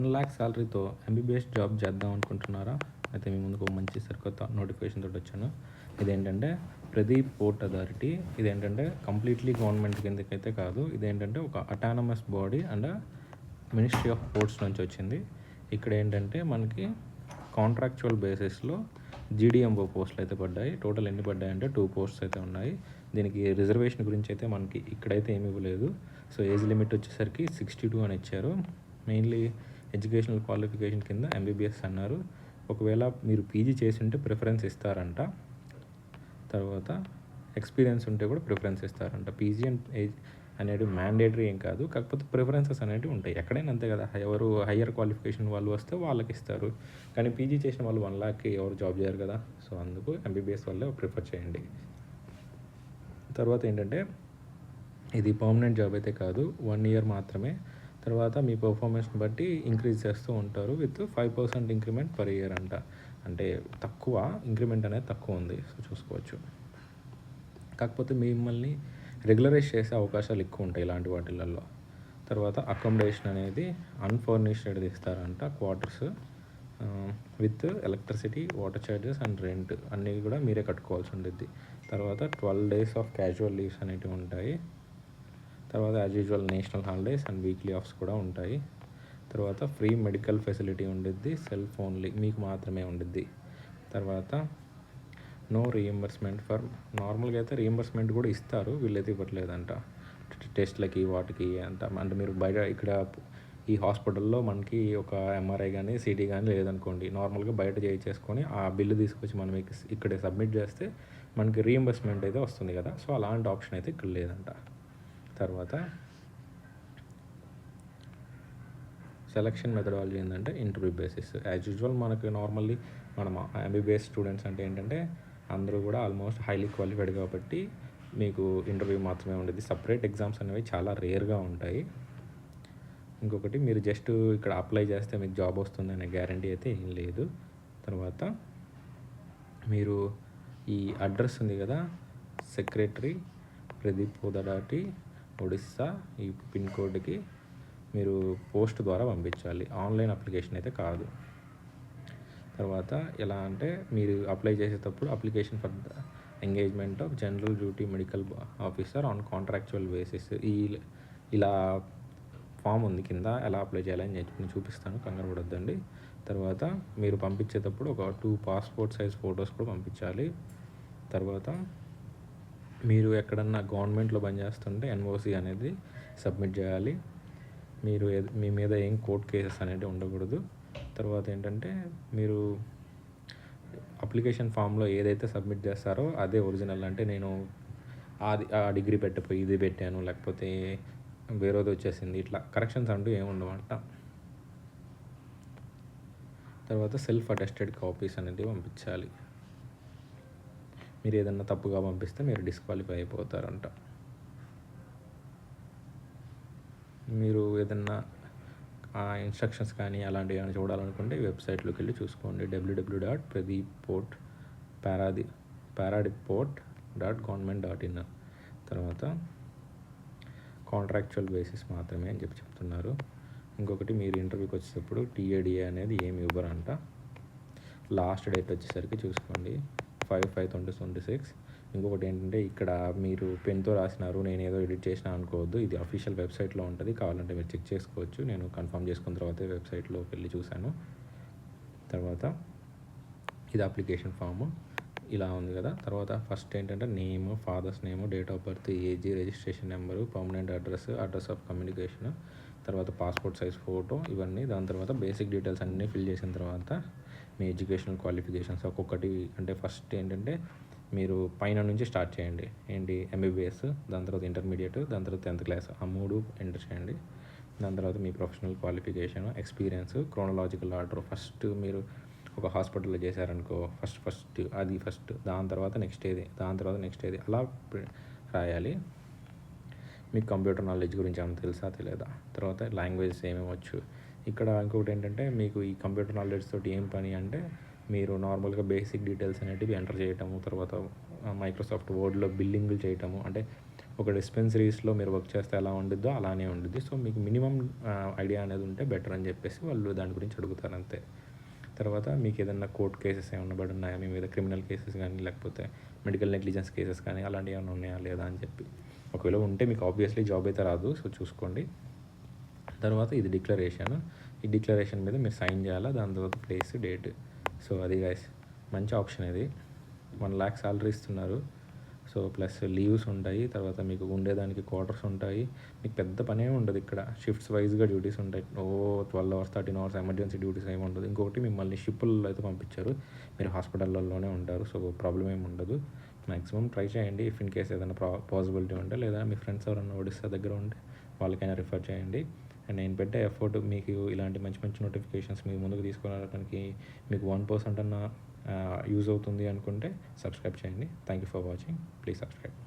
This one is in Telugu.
1,00,000 సాలరీతో ఎంబీబీఎస్ జాబ్ చేద్దాం అనుకుంటున్నారా? అయితే మీ ముందుకు ఒక మంచి సరికొత్త నోటిఫికేషన్ తోటి వచ్చాను. ఇదేంటంటే ప్రదీప్ పోర్ట్ అథారిటీ. ఇదేంటంటే కంప్లీట్లీ గవర్నమెంట్ కిందకైతే కాదు. ఇదేంటంటే ఒక autonomous body and ministry of ports నుంచి వచ్చింది. ఇక్కడ ఏంటంటే మనకి కాంట్రాక్చువల్ బేసిస్లో జీడిఎంఓ పోస్టులు అయితే పడ్డాయి. టోటల్ ఎన్ని పడ్డాయి అంటే 2 పోస్ట్స్ అయితే ఉన్నాయి. దీనికి రిజర్వేషన్ గురించి అయితే మనకి ఇక్కడైతే ఏమి ఇవ్వలేదు. సో ఏజ్ లిమిట్ వచ్చేసరికి 62 అని ఇచ్చారు. మెయిన్లీ ఎడ్యుకేషనల్ క్వాలిఫికేషన్ కింద ఎంబీబీఎస్ అన్నారు. ఒకవేళ మీరు పీజీ చేసి ఉంటే ప్రిఫరెన్స్ ఇస్తారంట. తర్వాత ఎక్స్పీరియన్స్ ఉంటే కూడా ప్రిఫరెన్స్ ఇస్తారంట. పీజీ అండ్ ఏజ్ అనేది మ్యాండేటరీ ఏం కాదు, కాకపోతే ప్రిఫరెన్సెస్ అనేవి ఉంటాయి. ఎక్కడైనా అంతే కదా, ఎవరు హయ్యర్ క్వాలిఫికేషన్ వాళ్ళు వస్తే వాళ్ళకి ఇస్తారు. కానీ పీజీ చేసిన వాళ్ళు 1,00,000కి ఎవరు జాబ్ చేయరు కదా. సో అందుకు ఎంబీబీఎస్ వల్లే ప్రిఫర్ చేయండి. తర్వాత ఏంటంటే ఇది పర్మనెంట్ జాబ్ అయితే కాదు, 1 ఇయర్ మాత్రమే. తర్వాత మీ పర్ఫార్మెన్స్ని బట్టి ఇంక్రీజ్ చేస్తూ ఉంటారు విత్ 5% ఇంక్రిమెంట్ పర్ ఇయర్ అంట. అంటే తక్కువ ఇంక్రిమెంట్ అనేది తక్కువ ఉంది. సో చూసుకోవచ్చు. కాకపోతే మిమ్మల్ని రెగ్యులరైజ్ చేసే అవకాశాలు ఎక్కువ ఉంటాయి ఇలాంటి వాటిలలో. తర్వాత అకామిడేషన్ అనేది అన్ఫర్నిష్డ్ ఇస్తారంట, quarters with electricity, water charges and rent అన్నీ కూడా మీరే కట్టుకోవాల్సి ఉంటుంది. తర్వాత 12 days ఆఫ్ క్యాజువల్ లీవ్స్ అనేవి ఉంటాయి. తర్వాత as usual national holidays and weekly offs కూడా ఉంటాయి. తర్వాత ఫ్రీ మెడికల్ ఫెసిలిటీ ఉండిద్ది, సెల్ఫ్ ఓన్లీ మీకు మాత్రమే ఉండిద్ది. తర్వాత నో రీఎంబర్స్మెంట్ ఫర్, నార్మల్గా అయితే రీఎంబర్స్మెంట్ కూడా ఇస్తారు, వీళ్ళైతే ఇవ్వట్లేదంట టెస్ట్లకి వాటికి అంట. అంటే మీరు బయట ఇక్కడ ఈ హాస్పిటల్లో మనకి ఒక ఎంఆర్ఐ కానీ సిటీ కానీ లేదనుకోండి, నార్మల్గా బయట చేయించేసుకొని ఆ బిల్లు తీసుకొచ్చి మనం ఇక్కడ సబ్మిట్ చేస్తే మనకి రీఎంబర్స్మెంట్ అయితే వస్తుంది కదా. సో అలాంటి ఆప్షన్ అయితే ఇక్కడ లేదంట. తర్వాత సెలక్షన్ మెథడాలజీ ఏంటంటే ఇంటర్వ్యూ బేసిస్. యాజ్ యూజువల్ మనకి నార్మల్లీ మనం ఎంబీబీఎస్ స్టూడెంట్స్ అంటే ఏంటంటే అందరూ కూడా ఆల్మోస్ట్ హైలీ క్వాలిఫైడ్ కాబట్టి మీకు ఇంటర్వ్యూ మాత్రమే ఉండేది. సపరేట్ ఎగ్జామ్స్ అనేవి చాలా రేర్గా ఉంటాయి. ఇంకొకటి, మీరు జస్ట్ ఇక్కడ అప్లై చేస్తే మీకు జాబ్ వస్తుందనే గ్యారంటీ అయితే ఏం లేదు. తర్వాత మీరు ఈ అడ్రస్ ఉంది కదా, సెక్రటరీ ప్రదీప్ పోదడాటి ఒడిస్సా, ఈ పిన్ కోడ్కి మీరు పోస్ట్ ద్వారా పంపించాలి. ఆన్లైన్ అప్లికేషన్ అయితే కాదు. తర్వాత ఎలా అంటే మీరు అప్లై చేసేటప్పుడు application for the engagement of general duty medical officer on contractual basis, ఇలా ఫామ్ ఉంది కింద, ఎలా అప్లై చేయాలని నేను చూపిస్తాను, కంగారు పడొద్దండి. తర్వాత మీరు పంపించేటప్పుడు ఒక 2 పాస్పోర్ట్ సైజ్ ఫొటోస్ కూడా పంపించాలి. తర్వాత మీరు ఎక్కడన్నా గవర్నమెంట్లో పనిచేస్తుంటే ఎన్ఓసి అనేది సబ్మిట్ చేయాలి. మీరు మీ మీద ఏం కోర్ట్ కేసెస్ అనేవి ఉండకూడదు. తర్వాత ఏంటంటే మీరు అప్లికేషన్ ఫామ్లో ఏదైతే సబ్మిట్ చేస్తారో అదే ఒరిజినల్. అంటే నేను ఆ డిగ్రీ పెట్టిపోయి ఇది పెట్టాను, లేకపోతే వేరేది వచ్చేసింది, ఇట్లా కరెక్షన్స్ అంటూ ఏమి ఉండవంట. తర్వాత సెల్ఫ్ అటెస్టెడ్ కాపీస్ అనేది పంపించాలి. మీరు ఏదన్నా తప్పుగా పంపిస్తే మీరు డిస్క్వాలిఫై అయిపోతారంట. మీరు ఏదన్నా ఇన్స్ట్రక్షన్స్ కానీ అలాంటివి ఏమైనా చూడాలనుకుంటే వెబ్సైట్లోకి వెళ్ళి చూసుకోండి, www.paradiport.government.in. తర్వాత కాంట్రాక్చువల్ బేసిస్ మాత్రమే అని చెప్తున్నారు. ఇంకొకటి, మీరు ఇంటర్వ్యూకి వచ్చేటప్పుడు టీఏడిఏ అనేది ఏమి ఇవ్వరంట. లాస్ట్ డేట్ వచ్చేసరికి చూసుకోండి 5/5/2026. ఇంకొకటి ఏంటంటే ఇక్కడ మీరు పెన్తో రాసినారు, నేను ఏదో ఎడిట్ చేసినా అనుకోవద్దు. ఇది అఫీషియల్ వెబ్సైట్లో ఉంటుంది, కావాలంటే మీరు చెక్ చేసుకోవచ్చు. నేను కన్ఫర్మ్ చేసుకున్న తర్వాతే వెబ్సైట్లోకి వెళ్ళి చూశాను. తర్వాత ఇది అప్లికేషన్ ఫామ్ ఇలా ఉంది కదా. తర్వాత ఫస్ట్ ఏంటంటే name, father's name, date of birth, age, registration number, permanent address of communication, తర్వాత పాస్పోర్ట్ సైజ్ ఫోటో, ఇవన్నీ. దాని తర్వాత బేసిక్ డీటెయిల్స్ అన్నీ ఫిల్ చేసిన తర్వాత మీ ఎడ్యుకేషనల్ క్వాలిఫికేషన్స్ ఒక్కొక్కటి. అంటే ఫస్ట్ ఏంటంటే మీరు పైన నుంచి స్టార్ట్ చేయండి. ఏంటి, ఎంబీబీఎస్, దాని తర్వాత ఇంటర్మీడియట్, దాని తర్వాత 10th క్లాస్, ఆ 3 ఎంటర్ చేయండి. దాని తర్వాత మీ professional qualification, experience, chronological order. First మీరు ఒక హాస్పిటల్లో చేశారనుకో, ఫస్ట్ అది ఫస్ట్, దాని తర్వాత నెక్స్ట్ ఏది, దాని తర్వాత నెక్స్ట్ ఏది, అలా రాయాలి. మీకు కంప్యూటర్ నాలెడ్జ్ గురించి ఏమైనా తెలుసా తెలియదా. తర్వాత లాంగ్వేజెస్ ఏమేమి వచ్చు. ఇక్కడ ఇంకొకటి ఏంటంటే మీకు ఈ కంప్యూటర్ నాలెడ్జ్ తోటి ఏం పని అంటే మీరు నార్మల్గా బేసిక్ డీటెయిల్స్ అనేటివి ఎంటర్ చేయటము, తర్వాత మైక్రోసాఫ్ట్ వర్డ్లో బిల్లింగ్లు చేయటము. అంటే ఒక డిస్పెన్సరీస్లో మీరు వర్క్ చేస్తే ఎలా ఉండిద్దో అలానే ఉండిద్ది. సో మీకు మినిమం ఐడియా అనేది ఉంటే బెటర్ అని చెప్పేసి వాళ్ళు దాని గురించి అడుగుతారు అంతే. తర్వాత మీకు ఏదైనా కోర్ట్ కేసెస్ ఏమన్నా పడి ఉన్నాయా మీ మీద, క్రిమినల్ కేసెస్ కానీ లేకపోతే మెడికల్ నెగ్లిజెన్స్ కేసెస్ కానీ అలాంటివి ఏమైనా ఉన్నాయా లేదా అని చెప్పి. ఒకవేళ ఉంటే మీకు ఆబ్వియస్లీ జాబ్ అయితే రాదు, సో చూసుకోండి. తర్వాత ఇది డిక్లరేషన్. ఈ డిక్లరేషన్ మీద మీరు సైన్ చేయాలా, దాని తర్వాత ప్లేస్, డేట్. సో అది గైస్ మంచి ఆప్షన్ ఇది. 1 lakh శాలరీ ఇస్తున్నారు. సో ప్లస్ లీవ్స్ ఉంటాయి, తర్వాత మీకు ఉండేదానికి క్వార్టర్స్ ఉంటాయి. మీకు పెద్ద పనే ఉండదు ఇక్కడ. షిఫ్ట్స్ వైజ్గా డ్యూటీస్ ఉంటాయి. 12 hours 13 hours ఎమర్జెన్సీ డ్యూటీస్ ఏమి ఉండదు. ఇంకొకటి మిమ్మల్ని షిప్పుల్లో అయితే పంపించారు, మీరు హాస్పిటల్లోనే ఉంటారు. సో ప్రాబ్లం ఏమి ఉండదు. మ్యాక్సిమం ట్రై చేయండి. ఇఫ్ ఇన్ కేస్ ఏదైనా పాసిబిలిటీ ఉంటే, లేదా మీ ఫ్రెండ్స్ ఎవరైనా ఒడిస్సా దగ్గర ఉంటే వాళ్ళకైనా రిఫర్ చేయండి. అండ్ నేను పెట్టే ఎఫర్ట్ మీకు ఇలాంటి మంచి మంచి నోటిఫికేషన్స్ మీ ముందుకు తీసుకురావడానికి మీకు 1% అన్న యూజ్ అవుతుంది అనుకుంటే సబ్స్క్రైబ్ చేయండి. Thank you for watching. Please subscribe.